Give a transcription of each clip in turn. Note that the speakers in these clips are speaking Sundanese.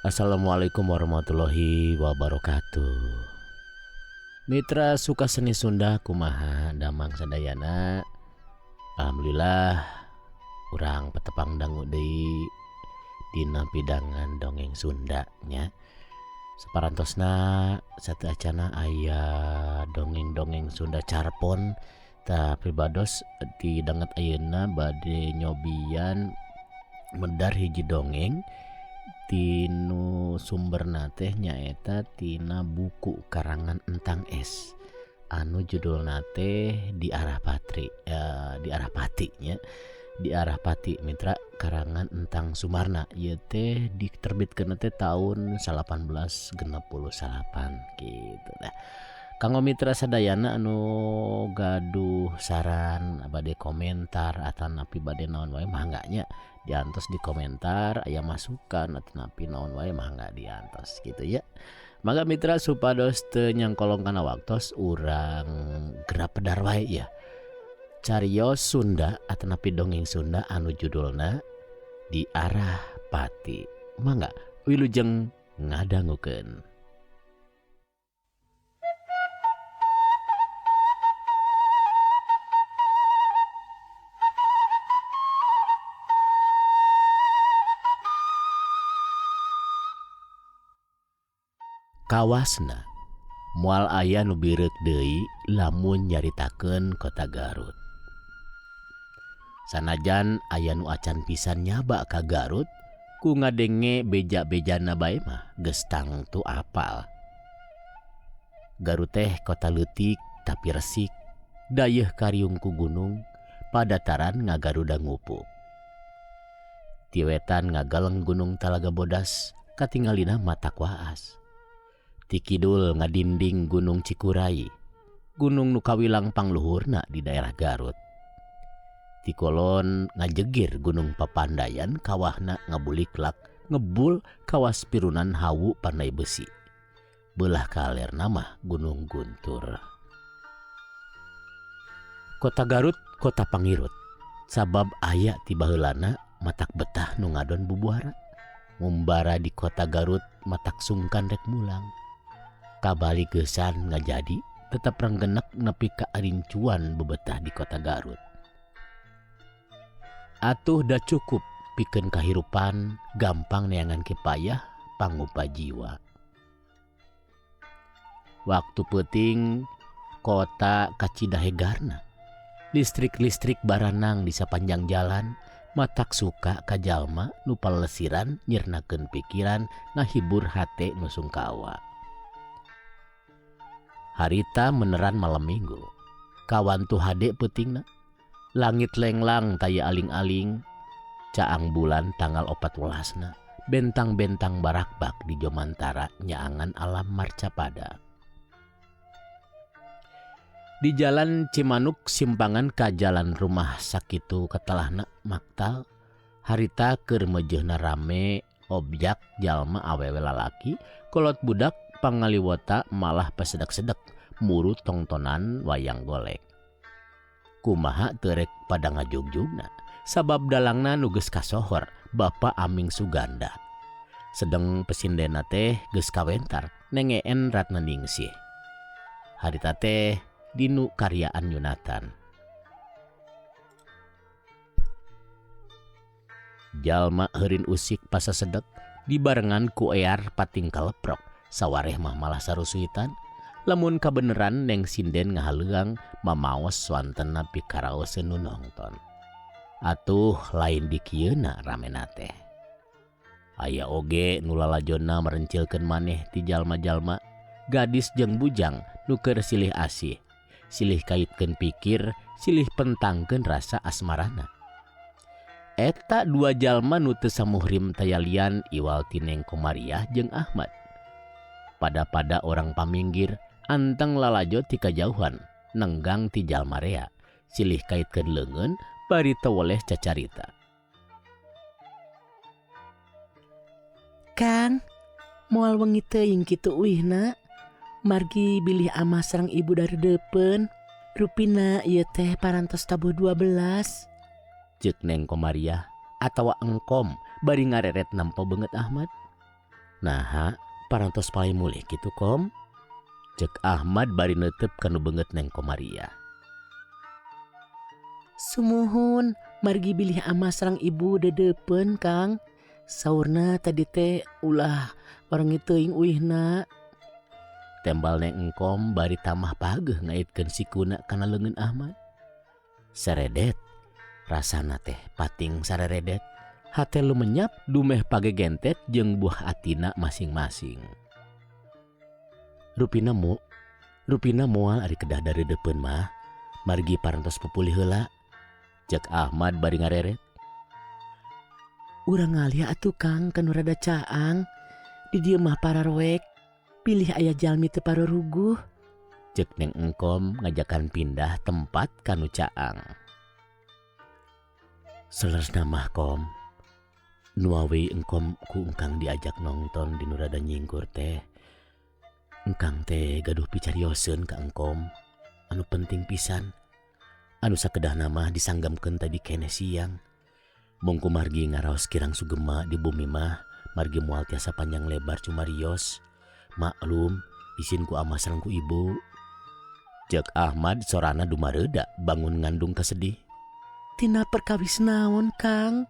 Assalamualaikum warahmatullahi wabarakatuh. Mitra suka seni Sunda kumaha damang sadayana. Alhamdulillah urang petepang dangu deui dina pidangan dongeng Sunda nya. Saparantosna satu acana aya dongeng-dongeng Sunda carpon tapi bados di danget ayeuna bade nyobian medar hiji dongeng tinu sumberna teh nyaeta tina buku karangan Entang Es anu judulna teh di arah patri di arah pati nya di arah pati mitra karangan Entang Sumarna ieu teh diterbitkeun teh tahun 1868 gitu dah. Kanggo mitra sadayana anu gaduh saran bade komentar atanapi bade naon wae mangga nya diantos di komentar aya masukan atanapi naon wae mangga diantos gitu ya. Mangga mitra supados teu nyangkolong kana waktos urang gerap pedar wae ya. Cariyos Sunda atanapi dongeng Sunda anu judulna Di Arah Pati. Mangga wilujeng ngadangukeun. Kawasna moal aya nu bireuk deui lamun nyaritakeun kota Garut. Sanajan aya nu acan pisan nyaba ka Garut ku ngadenge beja-bejana bae mah geus tangtu apal. Garut teh kota leutik tapi resik, dayeuh kariung ku gunung, padataran ngagaruda ngupuk. Ti wetan ngagaleng gunung Talaga Bodas, katingalina Matak Waas. Ti kidul ngadinding Gunung Cikuray, gunung nu kawilang pangluhurna di daerah Garut. Ti kolon ngajegir Gunung Papandayan kawahna ngabuliklak ngebul kawas pirunan hawu Pandai Besi. Belah kalerna mah Gunung Guntur. Kota Garut kota pangirut, sabab aya ti baheulana matak betah nu ngadon bubuhara. Ngumbara di kota Garut matak sungkan rek mulang. Kabali geusan ngajadi tetap ranggenek nepi ka arincuan bebetah di kota Garut. Atuh da cukup pikeun kahirupan gampang neangan kipayah pangupa jiwa. Waktu peuting kota kacidahegarna. Listrik-listrik baranang di sapanjang jalan matak suka ka jalma nu palesiran nyirnakeun pikiran ngahibur hate nu sungkawa. Harita meneran malam minggu, kawan tu hade peutingna, langit lenglang taya aling-aling, caang bulan tanggal 14na, bentang-bentang barakbak di jomantara nyaangan alam marcapada. Di jalan Cimanuk simpangan ka jalan rumah sakitu ketelahna maktal, harita keur meujeuhna rame objek jalma awewe lalaki, kolot budak pangaliwota malah pasedek-sedek muru tongtonan wayang golek. Kumaha teu rek pada ngajugjugna sabab dalangna nu geus kasohor Bapa Aming Suganda. Sedeng pesindena teh geus kawentar nengeen Ratna Ningsih. Harita teh dinu karyaan Yunatan. Jalma heurin usik pasasedek dibarengan ku ear pating kaleprok. Sawareh mah malah sarusuitan, lamun kabeneran Neng Sinden ngahaleuang mamaos swantena pikaraoseun nu nongton. Atuh lain di kieuna ramena teh. Aya oge nu lalajonna merencilkeun maneh ti jalma-jalma, gadis jeung bujang nu keur silih asih, silih kaitkeun pikir, silih pentangkeun rasa asmarana. Eta dua jalma nu teu samuhrim tayalian iwal ti Neng Komariah jeung Ahmad. Pada orang paminggir anteng lalajo ti kajauhan nenggang ti jalma rea silih kaitkeun leungeun bari teu woleh cacarita. Kang, moal wengi teuing kitu uihna, margi bilih ama sareng ibu dari depen. Rupina ieu teh parantos tabuh 12. Ceuk Neng Komariah atawa engkom bari ngareret nampo beungeut Ahmad. Nah, parantos paling mulih gitu kom. Cek Ahmad bari neuteup kanu beungeut Neng Komaria. Sumuhun, margi bilih ama sareng ibu dedepen Kang. Saurna tadi teh ulah wareng teuing uihna. Tembal Neng Engkom bari tamah pageuh ngaitkeun sikuna kana leungeun Ahmad. Seredet, rasana teh pating sareredet. Hate lumenyap dumeh pagegentet jeung buah atina masing-masing. Rupina moal ari kedah dari depan mah, margi parantos pepulih heula. Cek Ahmad bari ngareret. Urang ngalia atuh Kang kanu rada caang. Di dieu mah pararwek. Pilih aya jalmi teu pararuguh. Cek Neng Engkom ngajakan pindah tempat kanu caang. Seleresna mah kom, nuawi engkom ku engkang diajak nonton di nu rada nyingkur teh. Engkang teh gaduh picarioseun ka engkom anu penting pisan. Anu sakedah nama disanggamkeun tadi kene siang. Mungku margi ngaraos kirang sugema di bumi mah margi moal tiasa panjang lebar cumarios. Maklum isin ku ama sareng ku ibu. Cek Ahmad sorana dumareuda bangun ngandung kasedih. Tina perkawis naon Kang?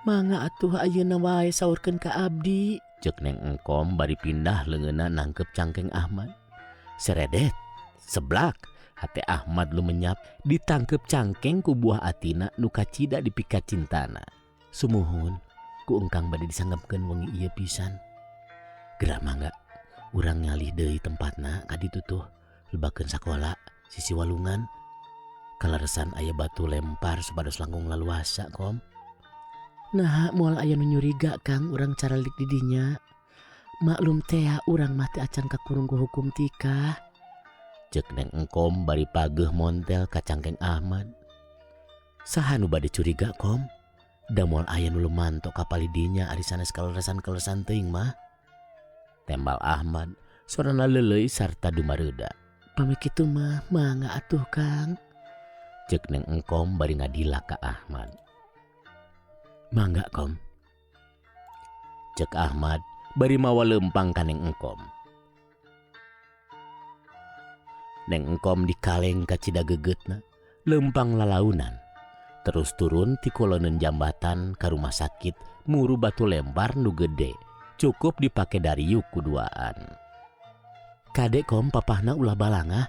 Mangga atuh ayeuna wae saurkeun ka abdi. Cek Neng Engkom bari pindah leungeunna nangkep cangkeng Ahmad. Seredet, seblak, hate Ahmad lumenyap ditangkep cangkeng ku buah atina nu kacida dipikat cintana. Sumuhun, ku engkang bade disanggapkeun wengi ieu pisan. Gerak mangga, urang ngalih deui tempatna ka ditu tuh, lebakeun sakola sisi walungan. Kalaresan aya batu lempar supados langkung laluasa kom. Nah, moal aya nu nyuriga Kang urang caralik di dinya. Maklum teh urang mah teu acan kakurung ku hukum tikah. Cek Neng Engkom bari pageuh montel ka cangkeng Ahmad. Saha nu bade curiga kom? Da moal aya nu lumanto ka palidinya ari sanes kaleresan-kaleresan teuing mah. Tembal Ahmad sorana leuleuy sarta dumareuda. Pami kitu mah mangga atuh Kang. Cek Neng Engkom bari ngadila ka Ahmad. Mangga kom. Cek Ahmad bari mawa leumpang ka Neng Engkom. Neng Engkom dikaleng ka cidageugeutna, leumpang lalaunan. Terus turun ti koloneun jambatan ka rumah sakit muru batu lempar nu gede, cukup dipake dariuk kuduaan. Kade kom papahna ulah balangah,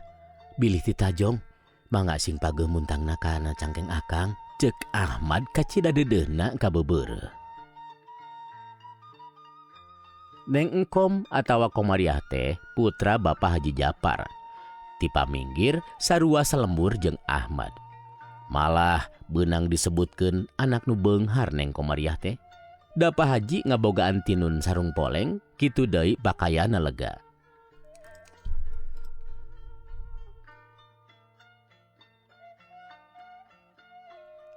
bilih ti tajong, mangga sing pageuh muntangna kana cangkeng akang. Cek Ahmad ka cidadedeuna ka bebeureuh. Neng Engkom atawa Komariah teh putra Bapak Haji Japar. Ti paminggir sarua salembur jeung Ahmad. Malah beunang disebutkeun anak nu beunghar Neng Komariah teh. Da Pak Haji ngabogaan tinun sarung poleng, kitu deui pakaianna lega.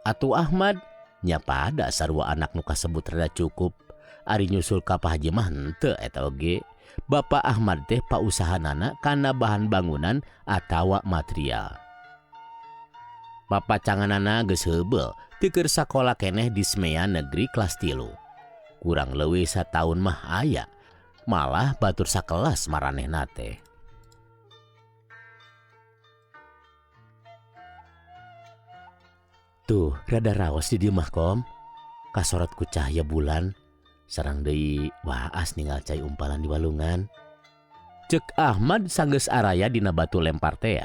Atuh Ahmad nyapada sarua anak nu kasebut rada cukup. Ari nyusul ka Pak Haji mah henteu eta oge. Bapak Ahmad teh pausahanana kana bahan bangunan atawa material. Papacanganana geus heubeul teu keur sakola keneh di Smea Negeri kelas 3. Kurang leuwih sataun mah aya. Malah batur sakelas maranehna teh. Tuh, rada raos di dieu mah kom. Kasorot ku cahaya bulan. Sarang deui waas ninggal cai umpalan di walungan. Cek Ahmad sanggeus araya dina batu lempar teh.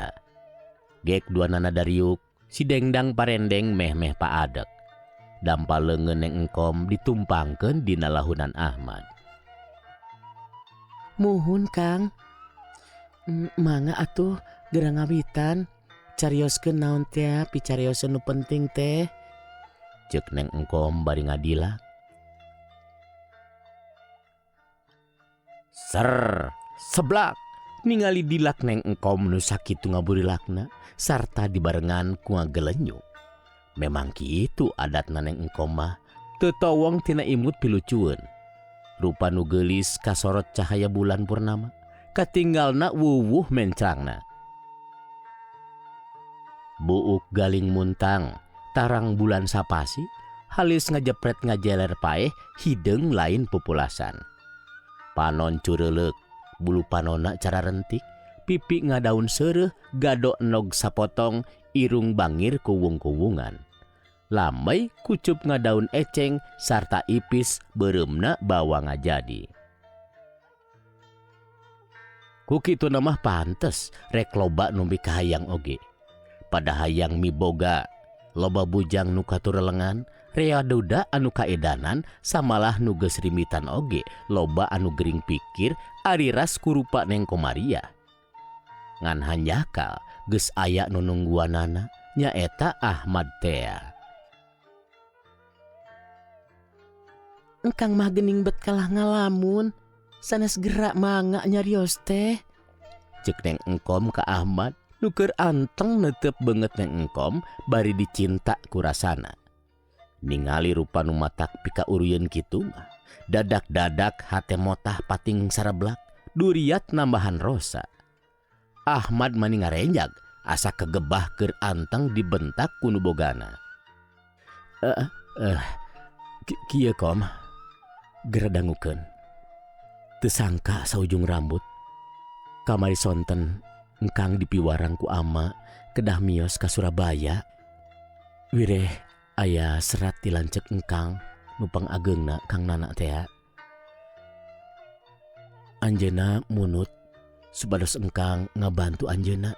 Gek duanana dariuk, si dengdang parendeng meh-meh paadek. Dampal leungeun Neng Engkom ditumpangkeun dina lahunan Ahmad. Muhun Kang. Mangga atuh gerang ngawitan. Carioskeun naon teh picarioseun nu penting teh. Cek Neng Engkom bari ngadila. Ser, seblak, ningali dilak Neng Engkom nu sakitu ngaburilakna sarta dibarengan ku ngagelenyu. Memang kitu adatna Neng Engkom mah, teu towong tina imut pilucueun. Rupa nu geulis kasorot cahaya bulan purnama, katinggalna wuwuh mencrangna. Buuk galing muntang, tarang bulan sapasi, halis ngajepret ngajeler paeh hideung lain populasan. Panon curelek, bulu panona cara rentik, pipi ngadaun sereh, gadok nog sapotong, irung bangir kuwung-kuwungan. Lambai kucup ngadaun eceng, sarta ipis bereumna bawang ngajadi. Kukitu namah pantes, rek loba numbi kahayang oge. Pada hayang miboga, loba bujang nu katurelengan, rea duda anu kaedanan, samalah nu geus rimitan oge, loba anu gering pikir, ari ras kurupa neng komaria. Ngan hanjakal, geus aya nu nungguanana, nyaeta Ahmad tea. Engkang mah geuning bet kalah ngalamun, sanes gerak mangga nyarios teh. Cek neng engkom ka Ahmad, nuker anteng netep banget neng engkom, bari dicinta kurasana. Ningali rupa nu matak pika uruyeun kitu mah, dadak-dadak hate motah pating sareblak, duriat nambahan rosa. Ahmad mani ngarenjag, asa kegebah keur anteng dibentak ku nu bogana. Kieu kom, gera dangukeun. Teu sangka saujung rambut, kamari sonten engkang dipiwarang ku ama kedah mios ka Surabaya. Wireh aya serat ti lanceuk engkang nupang ageungna Kang Nana tea. Anjeunna munut supados engkang ngabantu anjeunna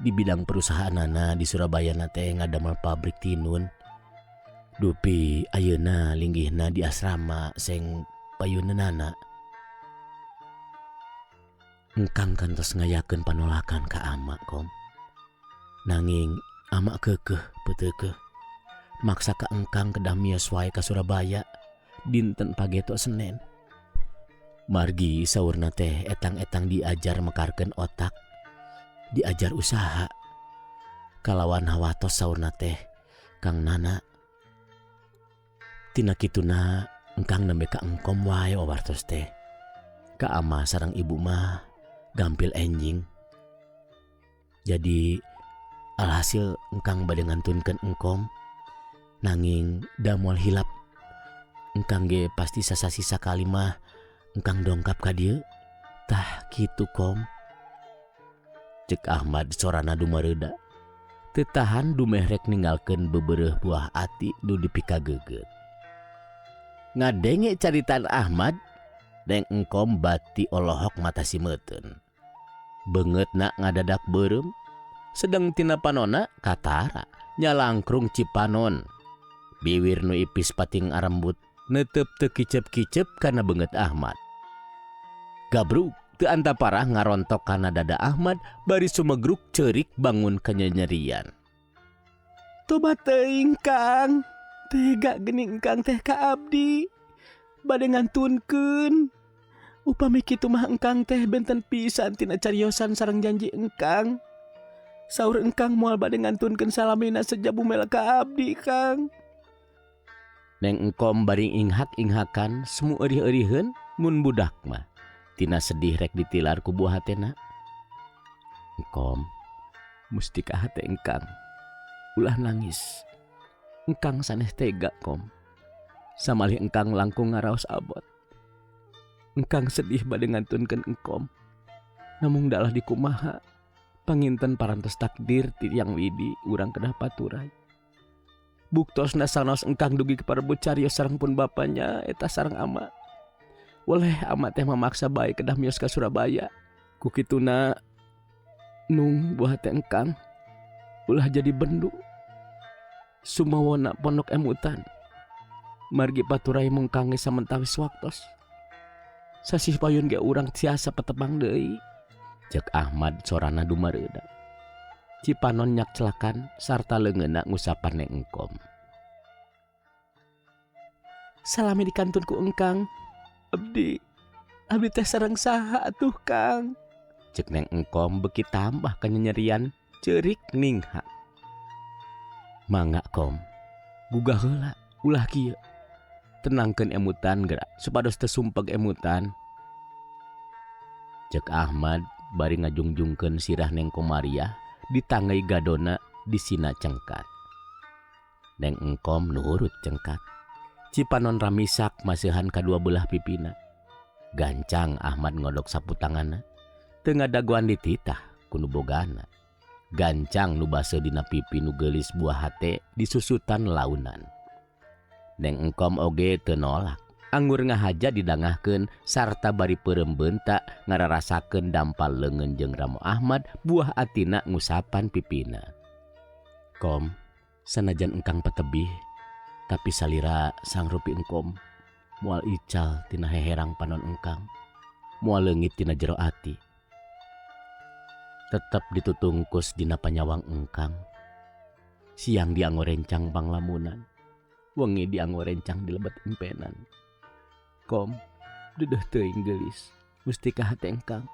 di bidang perusahaanana di Surabaya teh ngadamel pabrik tinun. Dupi ayeuna linggihna di asrama seng payuneunana. Engkang kantos ngayakeun panolakan ka ama kom. Nanging ama keukeuh peuteukeuh. Maksa ka engkang kedah mios wae ka Surabaya dinten pageto Senen. Margi saurna teh etang-etang diajar mekarkeun otak, diajar usaha. Kalawan hawatos saurna teh Kang Nana. Tina kituna engkang nembe ka engkom wae wawartos teh. Ka ama sareng ibu mah gampil enjing. Jadi alhasil engkang bade ngantunkeun engkom. Nanging da moal hilap, engkang ge pasti sasasisa kali mah engkang dongkap ka dieu. Tah kitu kom. Cek Ahmad sorana dumareuda. Teu tahan dumehrek ninggalkeun bebereuh buah ati nu dipika geugeut. Ngadenge caritaan Ahmad, deng engkom bati olohok mata simeuteun. Beungeutna ngadadak beureum, sedeng tina panonna katara nyalangkrung cipanon. Biwir nu ipis pating arembut netep teu kicep-kicep kana beungeut Ahmad. Gabruk teu antaparah ngarontok kana dada Ahmad bari sumegruk ceurik bangun kanyanyerian. Tobat teuing Kang, tega geuning engkang teh ka abdi, bade ngantunkeun. Upami kitu mah engkang teh benten pisan tina cariosan sareng janji engkang. Saur engkang moal bade ngantunkeun salamina sejabu mel ka abdi Kang. Neng engkom bari inghak-inghakan semu eurih-eurihkeun mun budak mah. Tina sedih rek ditilar ku buah hatena. Engkom, musti ka hate engkang. Ulah nangis. Engkang saneh tega kom. Samalih engkang langkung ngaraos abot. Engkang sedih bade ngantunkeun engkom. Namung dalah dikumaha. Panginten parantos takdir ti Yang Widi urang kedah paturai. Buktosna sanos engkang dugi keparebut carios sareng pun bapanya eta sareng ama. Waleh ama teh memaksa bae kedah mios ka Surabaya. Kukituna nung buah teh engkang ulah jadi bendu. Sumawona pondok emutan. Margi paturai mungkang geus samentawis waktos. Sasih payun ge urang tiasa petepang deui. Cek Ahmad sorana dumareuda. Cipanon nyak celakan sarta leungeunna ngusapan neng engkom. Salami dikantun ku engkang. Abdi teh sareng saha atuh Kang? Cek neng engkom beki tambah kanyanyerian ceurik ningha. Mangga kom, gugah heula ulah kieu. Tenangkeun emutan geura supados teu sumpeg emutan. Cek Ahmad bari ngajungjungkeun sirah neng komariah ditanggai gadona disina cengkat. Neng engkom nurut cengkat. Cipanon ramisak masihan kadua belah pipina. Gancang Ahmad ngodok sapu tanganna. Teu ngadaguan dititah ku nu bogana. Gancang nu base dina pipi nu geulis buah hate disusutan launan. Neng engkom oge teu nolak. Anggur ngahaja didangahkeun sarta bari peureum beunta ngararasakeun dampal leungeun jeung Ramo Ahmad buah atina ngusapan pipina. Kom, sanajan engkang patebih, tapi salira sangrupi engkom moal ical tina heherang panon engkang, moal leungit tina jero ati. Tetep ditutungkus dina panyawang engkang. Siang dianggo rencang panglamunan, wengi dianggo rencang di lebet empenan. Kom, dedeh teuing geulis, musti ka hate engkang.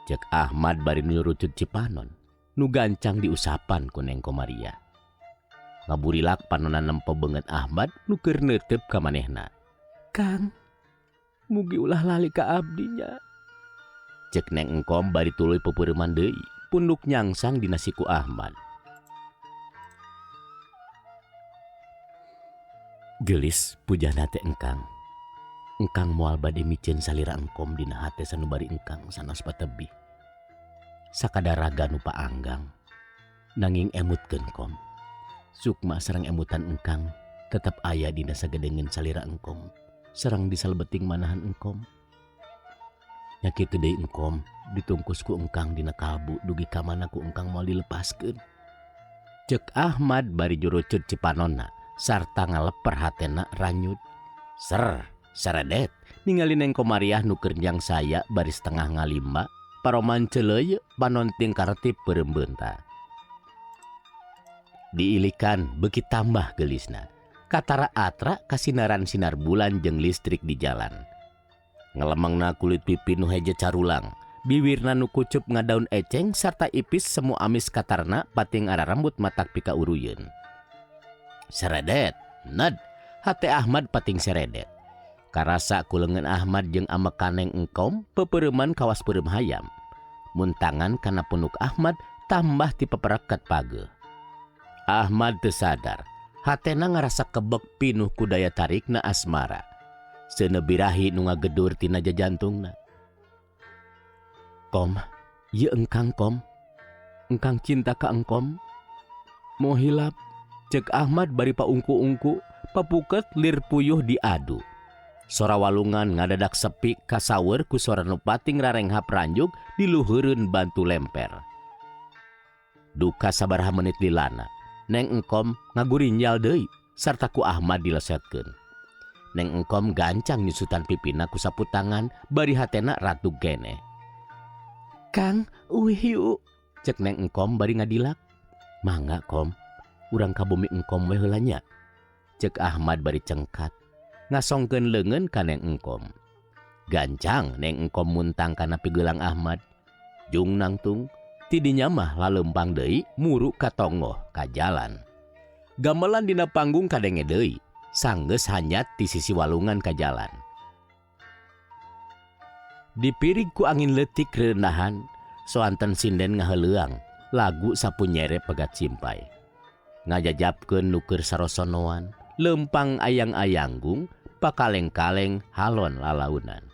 Cek Ahmad bari nyurucut Cipanon, nu gancang diusapan ku Neng Komaria. Ngaburilak panonan nempo beungeut Ahmad nu keur neuteup ka manehna. Kang, mugi ulah lali ka abdinya. Cek Neng engkom bari tuluy pepeureman deui, punduk nyangsang dina siku Ahmad. Geulis pujana teh engkang. Engkang moal bade micen salira engkom dina hate sanubari engkang sanes patebih. Sakadar raga nu paanggang, nanging emutkeun kom. Sukma sareng emutan engkang tetep aya dina sagedengeun salira engkom, sareng di salebeting manahan engkom. Nya kitu deui engkom ditungkus ku engkang dina kalbu dugi ka mana ku engkang moal dilepaskeun. Cek Ahmad bari jurucut Cipanonna sarta ngaleper hatena ranyut. Seredet ningali Neng Komariah nu keur njang saya bari setengah ngalimba paroman ceuleuy panon ting kartip peureum beunta. Diilikan beuki tambah geulisna. Katara atra kasinaran sinar bulan jeung listrik di jalan. Ngelemengna kulit pipi nu heje carulang, bibirna nu kucup ngadaun eceng sarta ipis semu amis katarna pating ara rambut matak pika uruyeun. Seredet, ned, hate Ahmad pating seredet. Karasa kulengan Ahmad jeung amekan Neng engkom pepeureman kawas peureum hayam. Mun tangan kana punuk Ahmad tambah ti pepereket pageuh. Ahmad teu sadar, hatena ngarasa kebek pinuh ku daya tarikna asmara. Seuneu birahi nu ngagedur tina jajantungna. Kom, ieu engkang kom. Engkang cinta ka engkom. Moh hilap, cek Ahmad bari paungku-ungku, papuket lir puyuh diadu. Sora walungan ngadadak sepi kasawer ku sora nu pating rarenghap ranjuk di luhureun bantu lemper. Duka sabaraha menit lilana, Neng engkom ngagurinjal deui sarta ku Ahmad dilesetkeun. Neng engkom gancang nyusutan pipina ku sapu tangan bari hatena ratu gene. Kang, uih yuk. Cek Neng engkom bari ngadilak. Mangga kom, urang ka bumi engkom we heula nya. Cek Ahmad bari cengkat. Ngasongkeun leungeun ka Neng engkom. Gancang Neng engkom muntang kana pigeulang Ahmad. Jung nangtung ti dinya mah laleumpang deui muru ka tonggoh ka jalan. Gamelan dina panggung kadenge deui, sanggeus hanyat ti sisi walungan ka jalan. Dipirig ku angin leutik reunahan, soanten sinden ngaheuleuang lagu sapu nyere pegat simpay. Ngajajabkeun nu keur sarosonoan, leumpang ayang-ayanggung, pakaleng-kaleng halon lalaunan.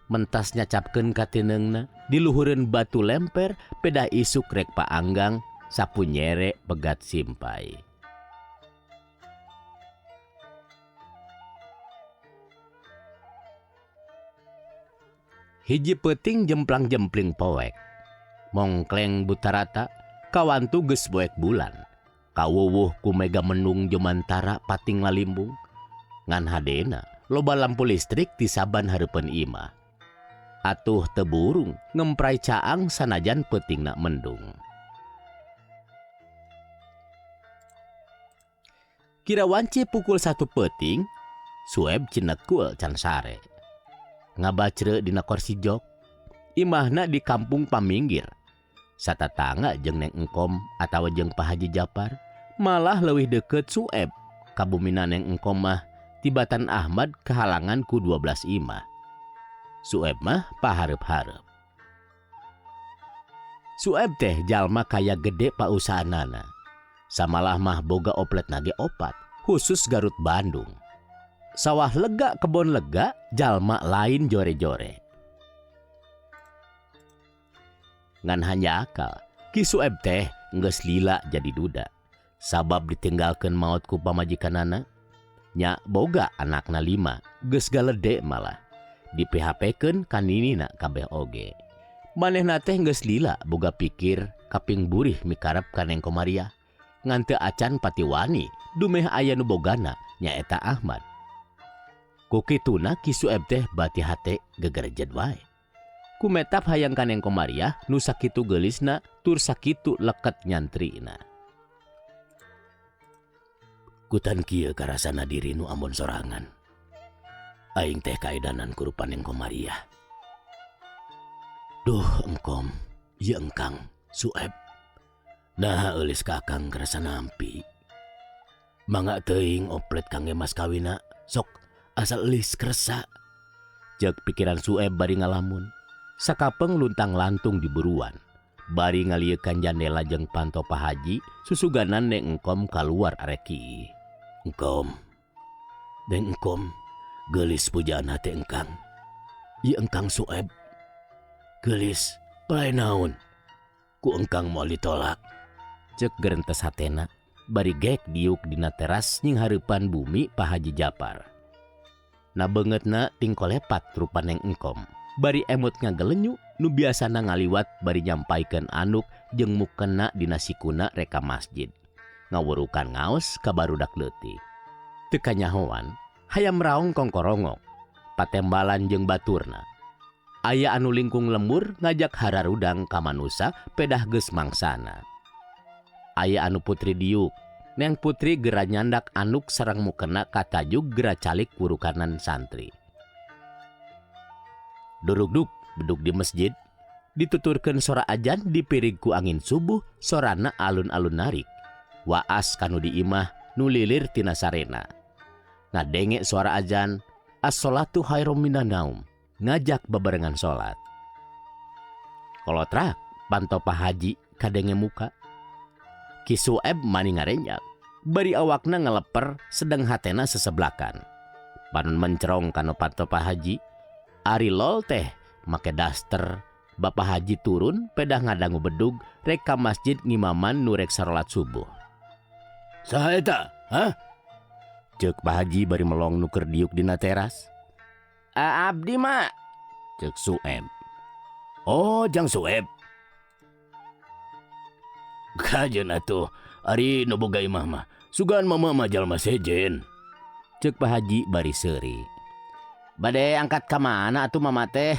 Mentas nyacapkeun ka tineungna, di luhureun batu lemper, pedah isuk rek paanggang, sapu nyere pegat simpay. Hiji peuting jemplang-jempling poek. Mongkleng butarata, kawantu geus boek bulan. Kawuwuh ku mega mendung jomantara pating ngalimbung. Ngan hadena loba lampu listrik ti saban hareupeun imah. Atuh teu burung ngemprai caang sanajan peutingna mendung. Kira wanci pukul 1 peuting, Sueb cinekul can sare. Ngabacre dina kursi jok, imahna di kampung paminggir. Satatangga jeung Neng engkom atawa jeung Pak Haji Japar malah leuwih deukeut Sueb. Kabumina Neng engkom mah tibatan Ahmad kehalangan ku 12 imah. Sueb mah pahareup-hareup. Sueb teh jalma kaya gede pausahanana. Samalah mah boga oplet nage 4, khusus Garut Bandung. Sawah lega kebon lega, jalma lain jore-jore. Ngan hanya akal, Ki Sueb teh geus lila jadi duda. Sabab ditinggalkeun maot ku pamajikanana. Nya boga anakna 5, geus galede malah. Di PHP-keun kaninina kabeh oge. Manehna teh geus lila boga pikir kaping burih mikarep Kaneng Komariah. Ngan teu acan pati wani dumeh aya nu bogana nyaeta Ahmad. Ku kituna Ki Sueb teh bati hate gegerejed wae. Kumetap hayang Kaneng Komariah nu sakitu geulisna tur sakitu leket nyantrina. Kutan kieu karasana diri nu amun sorangan. Aing teh kaedanan ku Kaneng Komariah. Duh engkom, ieu engkang Sueb. Nah eulis ka akang karasana ampi. Mangga teuing oplet kangge mas kawina sok asal eulis kersa. Jek pikiran Sueb bari ngalamun. Sakapeng luntang lantung di buruan. Bari ngaliekan jandela jeung panto Pak Haji susuganan neng engkom kaluar areki. Engkom, deng engkom, geulis pujaan hate engkang. Ieu engkang Sueb. Geulis, palai naon? Ku engkang moal ditolak. Cek gerentes hatena, bari gek diuk dina teras nying hareupan bumi Pak Haji Japar. Na beungeutna tingkolepat rupaneng engkom. Bari emot ngagelenyu nu biasana ngaliwat bari nyampaikeun anuk jeung mukena dina sikuna reka masjid. Ngawurukan ngaos ka barudak leutik. Teu kanyahoan, hayam raong kongkorongok, patembalan jeung baturna. Aya anu lingkung lembur ngajak hararudang ka manusa pedah geus mangsana. Aya anu putri diuk, neng putri gera nyandak anuk sareng mukena ka tajuk gera calik wurukanan santri. Durugduk bedug di masjid, dituturkeun sora ajan dipirig ku angin subuh, sorana alun-alun narik. Waas kanu di imah nu lilir tina sarena. Ngadenge suara ajan, as-sholatu khairum minan naum, ngajak bebarengan salat. Kolotrak panto Pak Haji kadenge muka. Ki Sueb mani ngarenjak, bari awakna ngeleper sedeng hatena seseblakan. Pan mencerong kanu panto Pak Haji. Ari lol teh make daster. Bapak Haji turun pedah ngadangu bedug rek ka masjid ngimaman nu rek sarolat subuh. Saha eta? Hah? Ceuk Pak Haji bari melong nu keur diuk dina teras. Abdi mak. Ceuk Sueb. Oh, jang Sueb. Kajeun atuh, ari nu boga imah mah sugan mama mah jalma sejen. Ceuk Pak Haji bari seuri. Bade angkat ka mana atuh mama teh?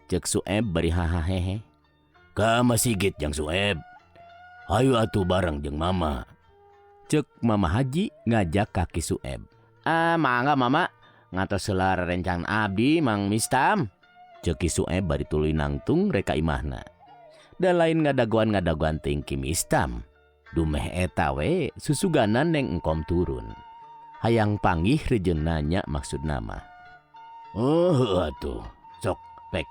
Ceuk Sueb bari hahaha. Ka masigit jang Sueb. Hayu atuh bareng jeung mama. Ceuk Mama Haji ngajak kaki Sueb. Mangga mama, ngatos heula rerencan abdi Mang Mistam. Ceuk Ki Sueb bari tuluy nangtung reka imahna. Da lain ngadagoan teuing Ki Mistam. Dumeh eta we susuganan neng engkom turun. Hayang panggih rejeung nanya maksud nama. Oh atuh, sok rek.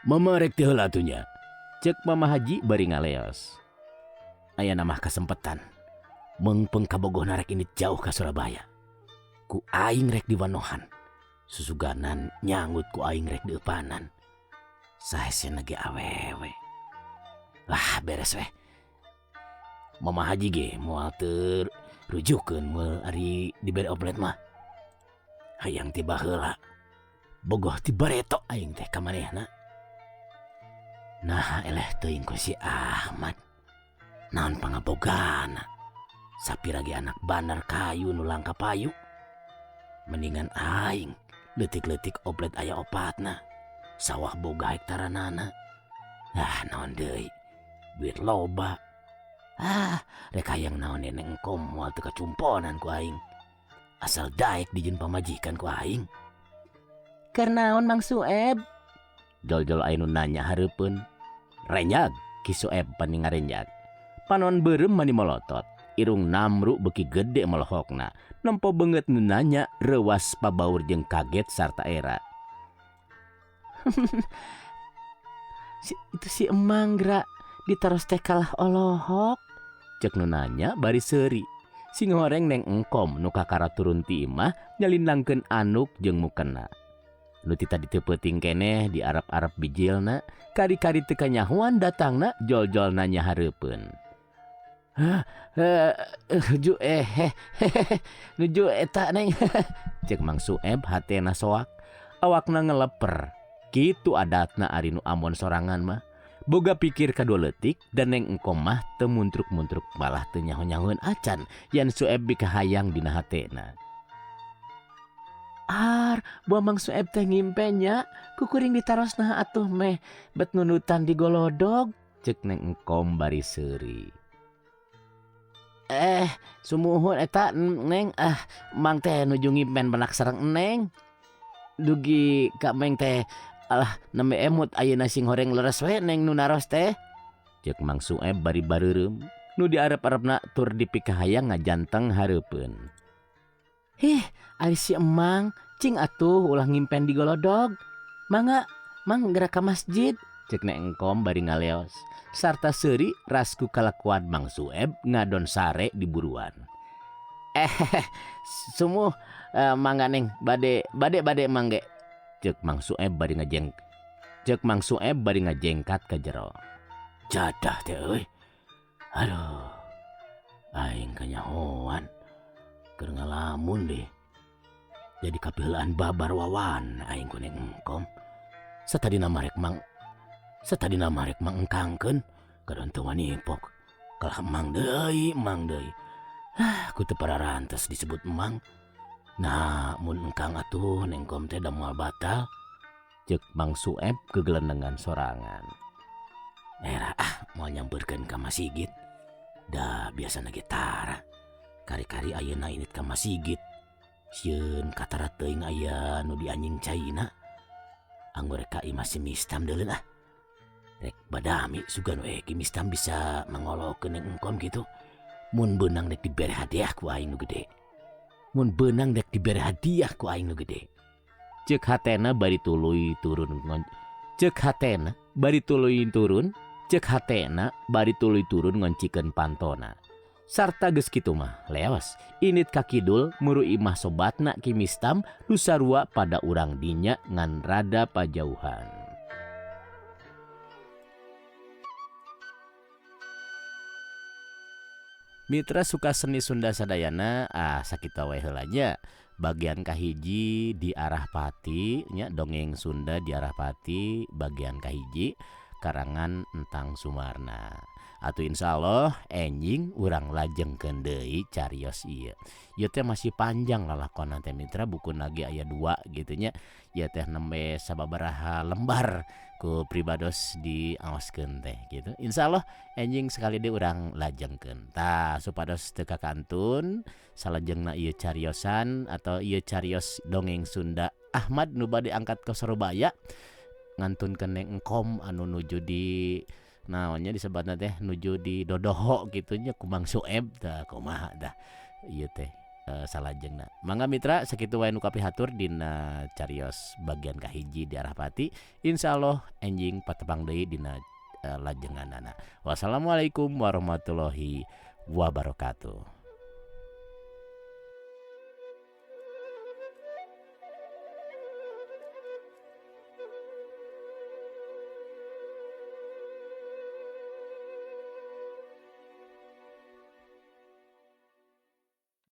Mama rek teu heula atuh nya. Ceuk Mama Haji bari ngaleos. Aya namah kasempetan. Mengpeung kabogohna rek ini jauh ka Surabaya. Ku aing rek diwanohan. Susuganan nyangut ku aing rek deupanan. Saesena ge awewe. Lah beres weh. Mama Haji ge moal teu rujukeun moal ari dibere oplet mah. Hayang tiba heula. Bogoh ti bareto aing teh ka manehna. Nah eleh teuing ku si Ahmad. Naon pangabogana? Sapira ge anak banar kayu nu langka payu. Mendingan aing leutik-leutik oplet aya opatna. Sawah boga hektaranana. Naon deui? Duit loba. Rek hayang naon neneng engkom moal teu kacumponan ku aing. Asal daek dijieun pamajikan ku aing. Keur naon Mang Sueb? Jol-jol aya nu nanya hareupeun. Renyag Ki Sueb pani ngarenjag. Panon beureum mani molotot. Irung Namru beuki gede melohokna. Nempo beungeut nu nanya reuas pabaur jeung kaget sarta era. Itu si Emang Gra ditaros teh kalah olohok. Cek nu nanya bari seuri. Sing horeng neng engkom nu kakara turun ti imah nyalinangkeun anuk jeung mukena. Nu tita diteupeting keneh di arap-arap bijilna, kari-kari teu kanyahoan datangna jol-jolna nyahareupeun. Nuju nuju eta neng cek Mang Sueb hatena soak, awakna ngeleper. Kitu adatna ari nu amon sorangan mah. Boga pikir kadua leutik dan neng engkom mah teu muntruk-muntruk malah teu nyaho-nyahoeun acan yan Sueb bikahayang dina hatena. Buah Mang Sueb teh ngimpenya kukuring ditarosna atuh meh bet nunutan di golodog, cek neng engkom bari seuri. Sumuhun eta neng, Mang teh nuju ngimpen benak sareng neng. Dugi ka Meng teh alah nembe emut ayeuna sing horeng leres we neng nu naros teh, cek Mang Sueb bari bareureum nu di arep-arepna tur dipikahayang ngajanteng hareupeun. Ari si Emang cing atuh ulah ngimpen di golodog. Mangga Mang gerak ka masjid, cek neng engkom bari ngaleos. Sarta seuri rasku kalakuan Mang Sueb ngadon sare di buruan. Sumuh mangga neng bade mangge, cek Mang Sueb bari ngajengkat ka jero. Jadah teh euy. Aduh. Aing kanyahoan. Keur ngalamun deh. Jadi kapiheulaan babar wawan aing ku neng engkom. Satadina marek Mang engkangkeun kadon teu wani pok. Kalah Mang deui. Ku teu pararantes disebut Mang. Nah, mun engkang atuh neng engkom teh da moal batal, cek Mang Sueb kegelendengan sorangan. Moal nyampeurkeun ka masigit. Da biasana ge tara. Kari-kari ayeuna init ka masigit. Sieun katara teuing aya nu dianjing caina. Anggo rek ka imah si Mistam deuleuh rek badami sugan we ki Mistam bisa mangolokeun neng engkom kitu. Mun beunang dek dibere hadiah ku aing nu gede. Cek hatena bari tuluy turun ngoncikeun pantona. Sarta geus kitu mah leos init ka kidul muru imah sobatna ki Mistam nu sarua pada urang dinya ngan rada pajauhan. Mitra suka seni Sunda sadayana sakita wae heula nya. Bagian kahiji di arah Pati nya, dongeng Sunda di arah Pati bagian kahiji karangan Entang Sumarna. Atuh insyaallah enjing urang lajengkeun deui carios ieu. Ieu teh masih panjang lalakonan teh mitra, bukuna ge aya 2 kitu nya. Ieu teh nembe sababaraha lembar ku pribados diaoskeun teh gitu. Insyaallah enjing sekali deui urang lajengkeun. Tah supados teu kakantun salajengna ieu cariosan atau ieu carios dongeng Sunda Ahmad nu bade angkat ka Surabaya ngantunkeun neng engkom anu nuju di naonnya disebutna teh nuju di Dodoho gitu nya ku Mang Sueb tah kumaha dah ieu teh salajengna. Mangga mitra sakitu wae nu kapihatur dina carios bagian kahiji di arah Pati. Insyaallah enjing patepang deui dina lajenganana. Wassalamualaikum warahmatullahi wabarakatuh.